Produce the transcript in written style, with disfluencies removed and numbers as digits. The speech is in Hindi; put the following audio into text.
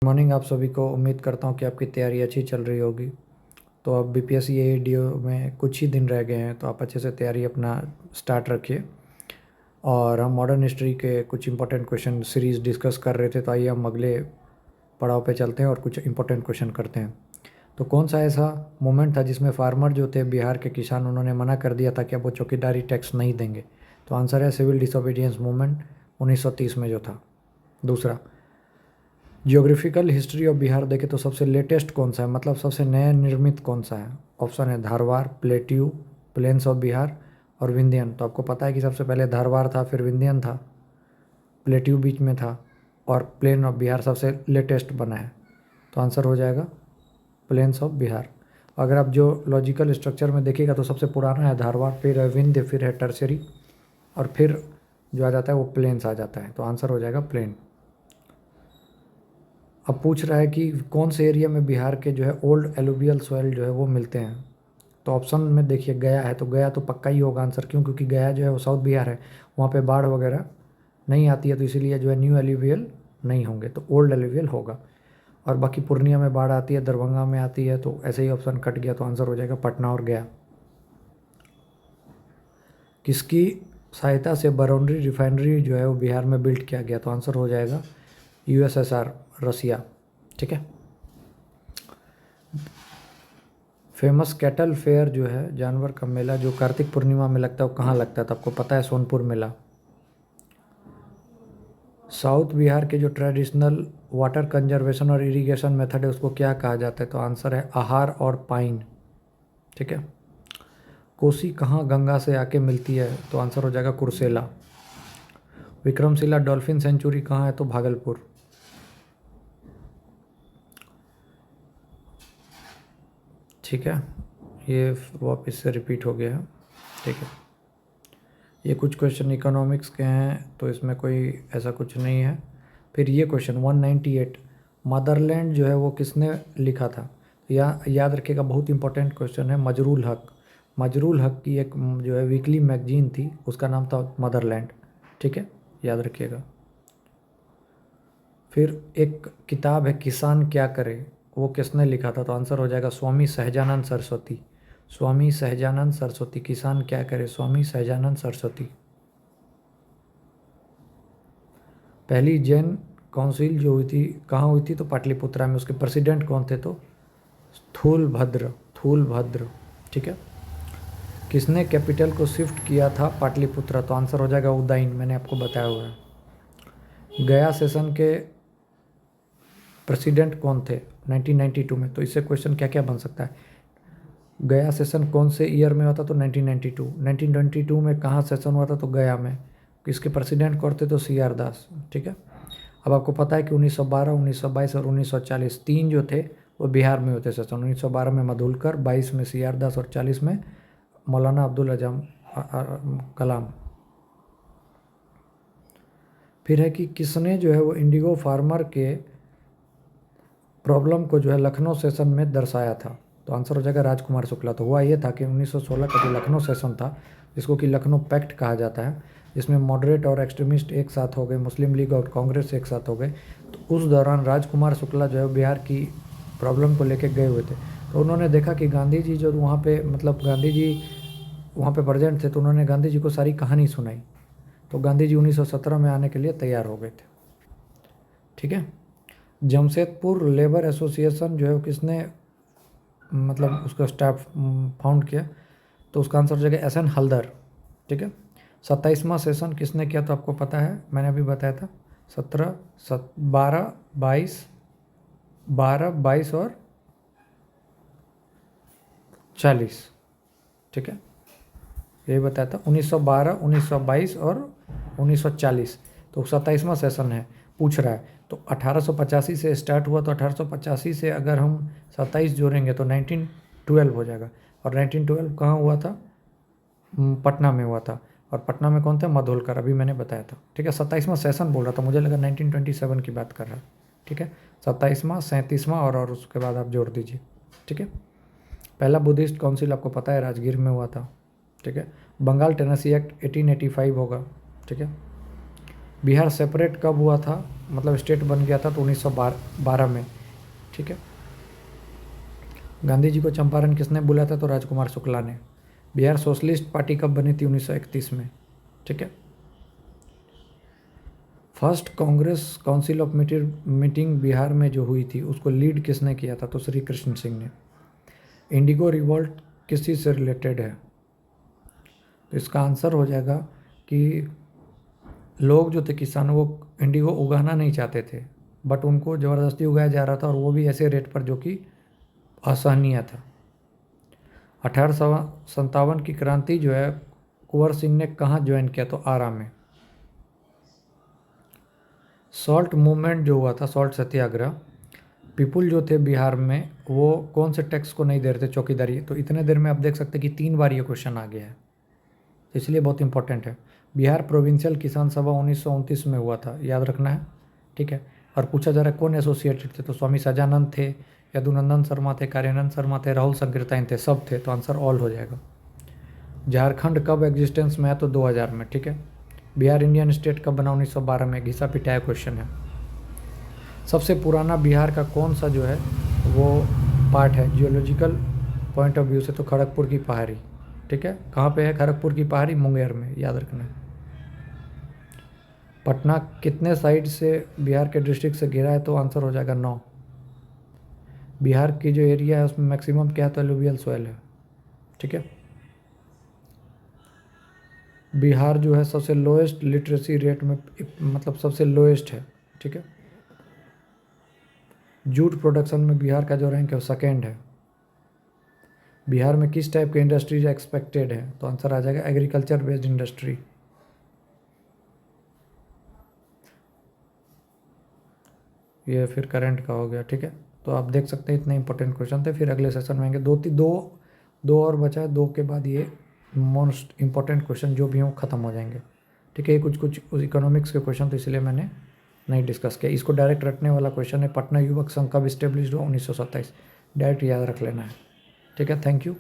मॉर्निंग आप सभी को। उम्मीद करता हूँ कि आपकी तैयारी अच्छी चल रही होगी। तो अब बीपीएससी एडीओ में कुछ ही दिन रह गए हैं, तो आप अच्छे से तैयारी अपना स्टार्ट रखिए। और हम मॉडर्न हिस्ट्री के कुछ इंपॉर्टेंट क्वेश्चन सीरीज़ डिस्कस कर रहे थे, तो आइए हम अगले पड़ाव पे चलते हैं और कुछ इंपॉर्टेंट क्वेश्चन करते हैं। तो कौन सा ऐसा मोमेंट था जिसमें फार्मर जो थे बिहार के किसान, उन्होंने मना कर दिया था कि अब वो चौकीदारी टैक्स नहीं देंगे? तो आंसर है सिविल डिसोबीडियंस मूवमेंट 1930 में जो था। दूसरा, जियोग्राफिकल हिस्ट्री ऑफ बिहार देखें तो सबसे लेटेस्ट कौन सा है, मतलब सबसे नया निर्मित कौन सा है? ऑप्शन है Dharwad, plateau, plains of Bihar और विंध्यन। तो आपको पता है कि सबसे पहले धारवाड़ था, फिर विंध्यन था, प्लेट्यू बीच में था और प्लेन ऑफ बिहार सबसे लेटेस्ट बना है। तो आंसर हो जाएगा प्लेन्स ऑफ बिहार। अगर आप जो लॉजिकल स्ट्रक्चर में देखिएगा तो सबसे पुराना है धारवाड़, फिर है विंध्य, फिर है टर्शियरी और फिर जो आ जाता है वो प्लेन्स आ जाता है। तो आंसर हो जाएगा प्लेन। अब पूछ रहा है कि कौन से एरिया में बिहार के जो है ओल्ड एलुवियल सॉइल जो है वो मिलते हैं। तो ऑप्शन में देखिए गया है, तो गया तो पक्का ही होगा आंसर। क्यों? क्योंकि गया जो है वो साउथ बिहार है, वहाँ पे बाढ़ वगैरह नहीं आती है, तो इसीलिए जो है न्यू एलुवियल नहीं होंगे, तो ओल्ड एलुवियल होगा। और बाकी पूर्णिया में बाढ़ आती है, दरभंगा में आती है, तो ऐसे ही ऑप्शन कट गया, तो आंसर हो जाएगा पटना और गया। किसकी सहायता से बरौनी रिफाइनरी जो है वो बिहार में बिल्ड किया गया? तो आंसर हो जाएगा यूएसएसआर, रसिया। ठीक है। फेमस कैटल फेयर जो है, जानवर का मेला, जो कार्तिक पूर्णिमा में लगता है, वो कहाँ लगता है? तो आपको पता है सोनपुर मेला। साउथ बिहार के जो ट्रेडिशनल वाटर कंजर्वेशन और इरिगेशन मेथड है उसको क्या कहा जाता है? तो आंसर है आहार और पाइन। ठीक है। कोसी कहाँ गंगा से आके मिलती है? तो आंसर हो जाएगा कुर्सेला। विक्रमशिला डॉल्फिन सेंचुरी कहाँ है? तो भागलपुर। ठीक है, ये वापस से रिपीट हो गया है। ठीक है, ये कुछ क्वेश्चन इकोनॉमिक्स के हैं, तो इसमें कोई ऐसा कुछ नहीं है। फिर ये क्वेश्चन 198, मदरलैंड जो है वो किसने लिखा था? याद रखिएगा, बहुत इंपॉर्टेंट क्वेश्चन है। मजरूल हक। मजरूल हक की एक जो है वीकली मैगजीन थी, उसका नाम था मदरलैंड। ठीक है, याद रखिएगा। फिर एक किताब है किसान क्या करे, वो किसने लिखा था? तो आंसर हो जाएगा स्वामी सहजानंद सरस्वती। स्वामी सहजानंद सरस्वती। किसान क्या करे, स्वामी सहजानंद सरस्वती। पहली जैन काउंसिल जो हुई थी कहाँ हुई थी? तो पाटलिपुत्रा में। उसके प्रेसिडेंट कौन थे? तो स्थूलभद्र। स्थूलभद्र। ठीक है। किसने कैपिटल को शिफ्ट किया था पाटलिपुत्रा? तो आंसर हो जाएगा उदयन, मैंने आपको बताया हुआ है। गया सेशन के प्रेसिडेंट कौन थे 1992 में? तो इससे क्वेश्चन क्या क्या बन सकता है? गया सेशन कौन से ईयर में हुआ था? तो 1992। 1922 में कहाँ सेशन हुआ था? तो गया में। इसके प्रेसिडेंट कौन थे? तो CR दास। ठीक है। अब आपको पता है कि 1912, 1922 और 1940 तीन जो थे वो बिहार में होते सेशन। 1912 में मधुलकर, 22 में CR दास और 40 में मौलाना अब्दुल अजम कलाम। फिर है कि किसने जो है वो इंडिगो फार्मर के प्रॉब्लम को जो है लखनऊ सेशन में दर्शाया था? तो आंसर हो जाएगा राजकुमार शुक्ला। तो हुआ ये था कि 1916 का जो लखनऊ सेशन था, जिसको कि लखनऊ पैक्ट कहा जाता है, जिसमें मॉडरेट और एक्सट्रीमिस्ट एक साथ हो गए, मुस्लिम लीग और कांग्रेस एक साथ हो गए, तो उस दौरान राजकुमार शुक्ला जो है बिहार की प्रॉब्लम को लेकर गए हुए थे। तो उन्होंने देखा कि गांधी जी जो वहाँ पे, मतलब गांधी जी वहाँ पे प्रेजेंट थे, तो उन्होंने गांधी जी को सारी कहानी सुनाई। तो गांधी जी 1917 में आने के लिए तैयार हो गए थे। ठीक है। जमशेदपुर लेबर एसोसिएशन जो है किसने, मतलब उसका स्टाफ फाउंड किया? तो उसका आंसर हो जाएगा SN हल्दर। ठीक है। 27वां सेशन किसने किया? तो आपको पता है, मैंने अभी बताया था। 12, 22 और 40। ठीक है, यही बताया था। 1912, 1922 और 1940। तो 27वां सेशन है, पूछ रहा है। तो 1885 से स्टार्ट हुआ, तो 1885 से अगर हम 27 जोड़ेंगे तो 1912 हो जाएगा। और 1912 कहाँ हुआ था? पटना में हुआ था। और पटना में कौन थे? मधुलकर, अभी मैंने बताया था। ठीक है, 27वां सेशन बोल रहा था, मुझे लगा 1927 की बात कर रहा है। ठीक है, 27वां, 37वां और उसके बाद आप जोड़ दीजिए। ठीक है। पहला बुद्धिस्ट काउंसिल आपको पता है राजगीर में हुआ था। ठीक है। बंगाल टेनेसी एक्ट 1885 होगा। ठीक है। बिहार सेपरेट कब हुआ था, मतलब स्टेट बन गया था तो 1912 में, ठीक है। गांधी जी को चंपारण किसने बुलाया था, तो राजकुमार शुक्ला ने। बिहार सोशलिस्ट पार्टी कब बनी थी, 1931 में, ठीक है। First Congress council of meeting Bihar में जो हुई थी उसको लीड किसने किया था, तो श्री कृष्ण सिंह ने। इंडिगो रिवॉल्ट किस चीज़ से रिलेटेड है, तो इसका आंसर हो जाएगा कि लोग जो थे किसान वो इंडिगो उगाना नहीं चाहते थे, बट उनको ज़बरदस्ती उगाया जा रहा था और वो भी ऐसे रेट पर जो कि असहनीय था। 1857 की क्रांति जो है कुंवर सिंह ने कहाँ ज्वाइन किया, तो आरा में। सॉल्ट मूवमेंट जो हुआ था, सॉल्ट सत्याग्रह, पीपुल जो थे बिहार में वो कौन से टैक्स को नहीं दे रहे थे, चौकीदारी। तो इतने देर में आप देख सकते हैं कि 3 बार ये क्वेश्चन आ गया है, तो इसलिए बहुत इंपॉर्टेंट है। बिहार प्रोविंशियल किसान सभा 1929 में हुआ था, याद रखना है, ठीक है। और पूछा जा रहा है कौन एसोसिएटेड थे, तो स्वामी सजानंद थे, यदुनंदन शर्मा थे, कार्यानंद शर्मा थे, राहुल संकीर्तन थे, सब थे, तो आंसर ऑल हो जाएगा। झारखंड कब एग्जिस्टेंस में है, तो 2000 में, ठीक है। बिहार इंडियन स्टेट कब बना, 1912 में, घिसा पिटाया क्वेश्चन है। सबसे पुराना बिहार का कौन सा जो है वो पार्ट है जियोलॉजिकल पॉइंट ऑफ व्यू से, तो खड़गपुर की पहाड़ी, ठीक है। कहाँ पे है खड़गपुर की पहाड़ी, मुंगेर में, याद रखना है। पटना कितने साइड से बिहार के डिस्ट्रिक्ट से घिरा है, तो आंसर हो जाएगा 9। बिहार की जो एरिया है उसमें मैक्सिमम क्या है, तो एलुवियल सॉइल है, ठीक है। बिहार जो है सबसे लोएस्ट लिटरेसी रेट में, मतलब सबसे लोएस्ट है, ठीक है। जूट प्रोडक्शन में बिहार का जो रैंक है वो सेकेंड है। बिहार में किस टाइप के इंडस्ट्रीज एक्सपेक्टेड है, तो आंसर आ जाएगा एग्रीकल्चर बेस्ड इंडस्ट्री। ये फिर करंट का हो गया, ठीक है। तो आप देख सकते हैं इतने इंपॉर्टेंट क्वेश्चन थे, फिर अगले सेशन में आएंगे। दो और बचा है, 2 के बाद ये मोस्ट इंपॉर्टेंट क्वेश्चन जो भी हों ख़त्म हो जाएंगे, ठीक है। ये कुछ इकोनॉमिक्स के क्वेश्चन, तो इसलिए मैंने नहीं डिस्कस किया। इसको डायरेक्ट रटने वाला क्वेश्चन है, पटना युवक संघ कब इस्टेब्लिश हुआ, 1927, डायरेक्ट याद रख लेना है, ठीक है। Thank you.